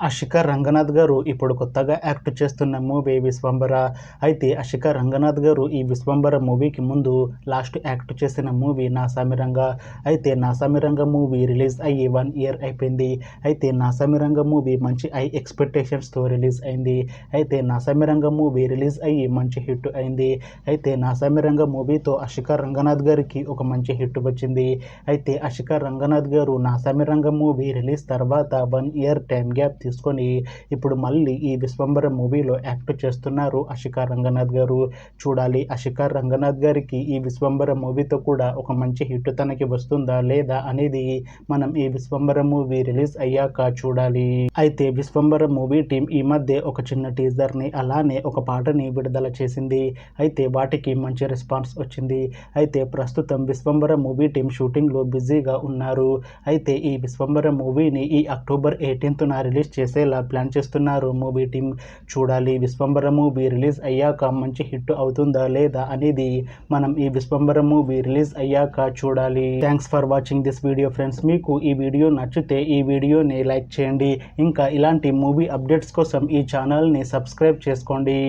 అషిక రంగనాథ్ గారు ఇప్పుడు కొత్తగా యాక్ట్ చేస్తున్న మూవీ విశ్వంబర. అయితే అషిక రంగనాథ్ గారు ఈ విశ్వంబర మూవీకి ముందు లాస్ట్ యాక్ట్ చేసిన మూవీ నాసామిరంగ. అయితే నాసామిరంగ మూవీ రిలీజ్ అయ్యి 1 ఇయర్ అయిపోయింది. అయితే నాసామిరంగ మూవీ మంచి హై ఎక్స్పెక్టేషన్స్తో రిలీజ్ అయింది. అయితే నాసామిరంగ మూవీ రిలీజ్ అయ్యి మంచి హిట్ అయింది. అయితే నాసామిరంగ మూవీతో అషిక రంగనాథ్ గారికి ఒక మంచి హిట్ వచ్చింది. అయితే అషిక రంగనాథ్ గారు నాసామిరంగ మూవీ రిలీజ్ తర్వాత 1 ఇయర్ టైం గ్యాప్ తీసుకొని ఇప్పుడు మళ్ళీ ఈ విశ్వంబర మూవీలో యాక్ట్ చేస్తున్నారు అషిక రంగనాథ్ గారు. చూడాలి అషిక రంగనాథ్ గారికి ఈ విశ్వంబర మూవీతో కూడా ఒక మంచి హిట్ తనకి వస్తుందా లేదా అనేది మనం ఈ విశ్వంబర మూవీ రిలీజ్ అయ్యాక చూడాలి. అయితే విశ్వంబర మూవీ టీం ఈ మధ్య ఒక చిన్న టీజర్ని అలానే ఒక పాటని విడుదల చేసింది. అయితే వాటికి మంచి రెస్పాన్స్ వచ్చింది. అయితే ప్రస్తుతం విశ్వంబర మూవీ టీం షూటింగ్లో బిజీగా ఉన్నారు. అయితే ఈ విశ్వంబర మూవీని ఈ అక్టోబర్ 18న రిలీజ్ చేసేలా ప్లాన్ చేస్తున్నారు మూవీ టీం. చూడాలి విశ్వంబర మూవీ రిలీజ్ అయ్యాక మంచి హిట్ అవుతుందా లేదా అనేది మనం ఈ విశ్వంబర మూవీ రిలీజ్ అయ్యాక చూడాలి. Thanks for watching this video friends. మీకు ఈ వీడియో నచ్చితే ఈ వీడియోని లైక్ చేయండి. ఇంకా ఇలాంటి మూవీ అప్డేట్స్ కోసం ఈ ఛానల్ని సబ్స్క్రైబ్ చేసుకోండి.